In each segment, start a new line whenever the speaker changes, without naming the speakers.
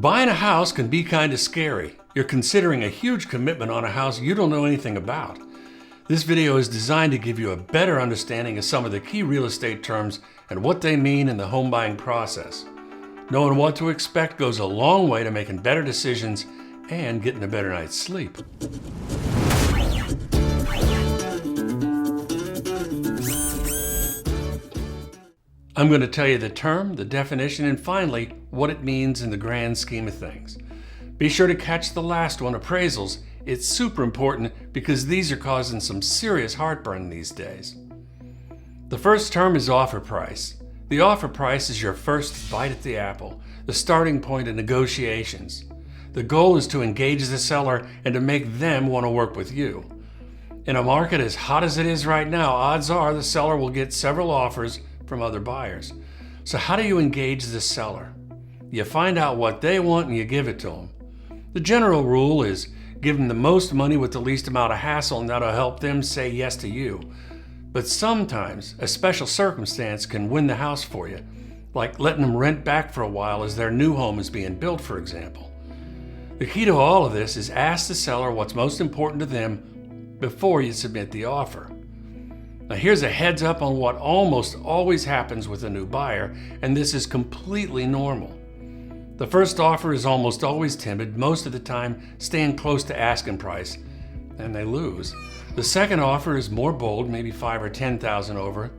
Buying a house can be kind of scary. You're considering a huge commitment on a house you don't know anything about. This video is designed to give you a better understanding of some of the key real estate terms and what they mean in the home buying process. Knowing what to expect goes a long way to making better decisions and getting a better night's sleep. I'm going to tell you the term, the definition, and finally, what it means in the grand scheme of things. Be sure to catch the last one, appraisals. It's super important because these are causing some serious heartburn these days. The first term is offer price. The offer price is your first bite at the apple, the starting point of negotiations. The goal is to engage the seller and to make them want to work with you. In a market as hot as it is right now, odds are the seller will get several offers from other buyers. So how do you engage the seller? You find out what they want and you give it to them. The general rule is give them the most money with the least amount of hassle, and that'll help them say yes to you. But sometimes a special circumstance can win the house for you, like letting them rent back for a while as their new home is being built, for example. The key to all of this is ask the seller what's most important to them before you submit the offer. Now here's a heads up on what almost always happens with a new buyer, and this is completely normal. The first offer is almost always timid, most of the time staying close to asking price, and they lose. The second offer is more bold, maybe $5,000 or $10,000 over,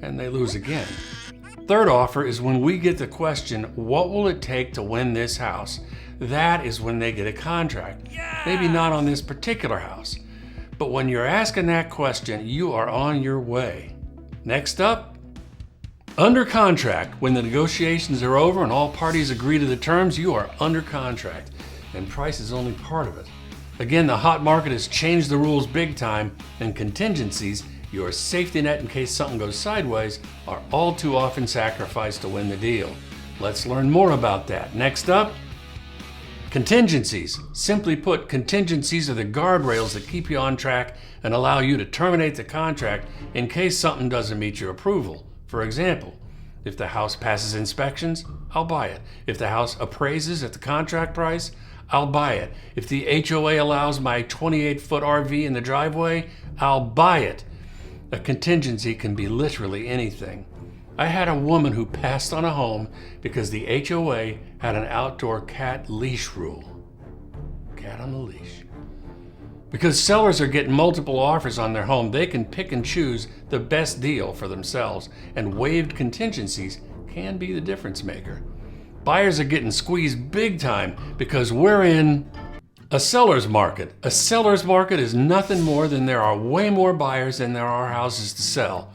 and they lose again. Third offer is when we get the question, what will it take to win this house? That is when they get a contract. Yeah! Maybe not on this particular house. But when you're asking that question, you are on your way. Next up, under contract. When the negotiations are over and all parties agree to the terms, you are under contract, and price is only part of it. Again, the hot market has changed the rules big time, and contingencies, your safety net in case something goes sideways, are all too often sacrificed to win the deal. Let's learn more about that. Next up, contingencies. Simply put, contingencies are the guardrails that keep you on track and allow you to terminate the contract in case something doesn't meet your approval. For example, if the house passes inspections, I'll buy it. If the house appraises at the contract price, I'll buy it. If the HOA allows my 28-foot RV in the driveway, I'll buy it. A contingency can be literally anything. I had a woman who passed on a home because the HOA had an outdoor cat leash rule. Cat on the leash. Because sellers are getting multiple offers on their home, they can pick and choose the best deal for themselves, and waived contingencies can be the difference maker. Buyers are getting squeezed big time because we're in a seller's market. A seller's market is nothing more than there are way more buyers than there are houses to sell.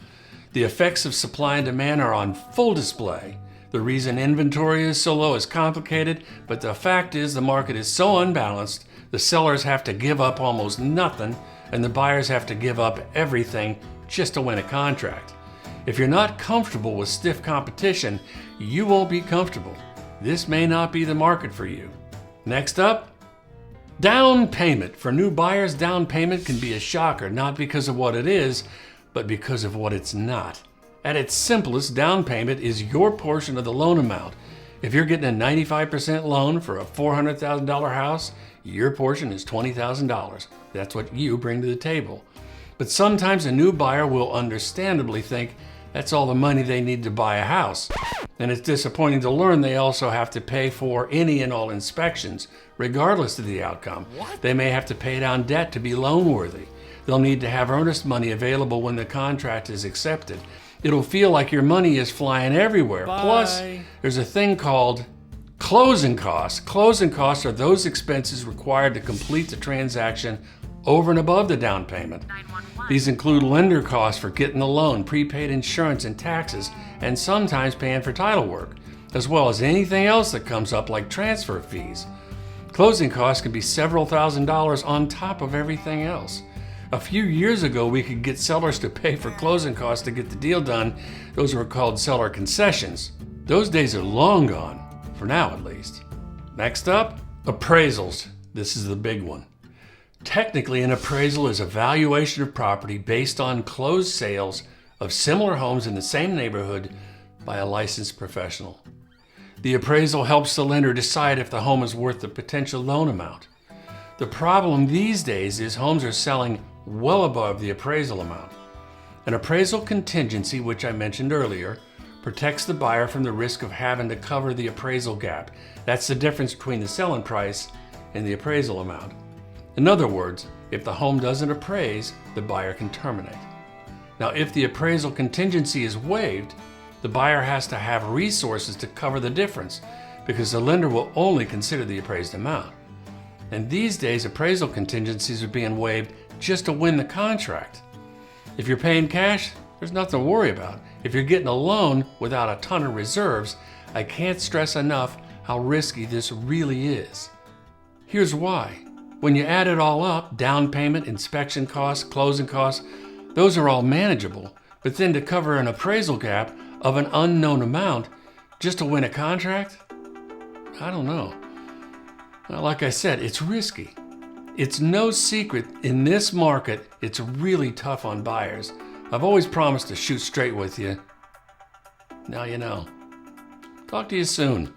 The effects of supply and demand are on full display. The reason inventory is so low is complicated, but the fact is the market is so unbalanced, the sellers have to give up almost nothing, and the buyers have to give up everything just to win a contract. If you're not comfortable with stiff competition, you won't be comfortable. This may not be the market for you. Next up, down payment. For new buyers, down payment can be a shocker, not because of what it is, but because of what it's not. At its simplest, down payment is your portion of the loan amount. If you're getting a 95% loan for a $400,000 house, your portion is $20,000. That's what you bring to the table. But sometimes a new buyer will understandably think that's all the money they need to buy a house. And it's disappointing to learn they also have to pay for any and all inspections, regardless of the outcome. What? They may have to pay down debt to be loan worthy. They'll need to have earnest money available when the contract is accepted. It'll feel like your money is flying everywhere. Bye. Plus, there's a thing called closing costs. Closing costs are those expenses required to complete the transaction over and above the down payment. 911. These include lender costs for getting the loan, prepaid insurance and taxes, and sometimes paying for title work, as well as anything else that comes up like transfer fees. Closing costs can be several $1,000s on top of everything else. A few years ago, we could get sellers to pay for closing costs to get the deal done. Those were called seller concessions. Those days are long gone, for now at least. Next up, appraisals. This is the big one. Technically, an appraisal is a valuation of property based on closed sales of similar homes in the same neighborhood by a licensed professional. The appraisal helps the lender decide if the home is worth the potential loan amount. The problem these days is homes are selling well above the appraisal amount. An appraisal contingency, which I mentioned earlier, protects the buyer from the risk of having to cover the appraisal gap. That's the difference between the selling price and the appraisal amount. In other words, if the home doesn't appraise, the buyer can terminate. Now, if the appraisal contingency is waived, the buyer has to have resources to cover the difference because the lender will only consider the appraised amount. And these days, appraisal contingencies are being waived just to win the contract. If you're paying cash, there's nothing to worry about. If you're getting a loan without a ton of reserves, I can't stress enough how risky this really is. Here's why. When you add it all up, down payment, inspection costs, closing costs, those are all manageable. But then to cover an appraisal gap of an unknown amount just to win a contract? I don't know. Well, like I said, it's risky. It's no secret in this market, it's really tough on buyers. I've always promised to shoot straight with you. Now you know. Talk to you soon.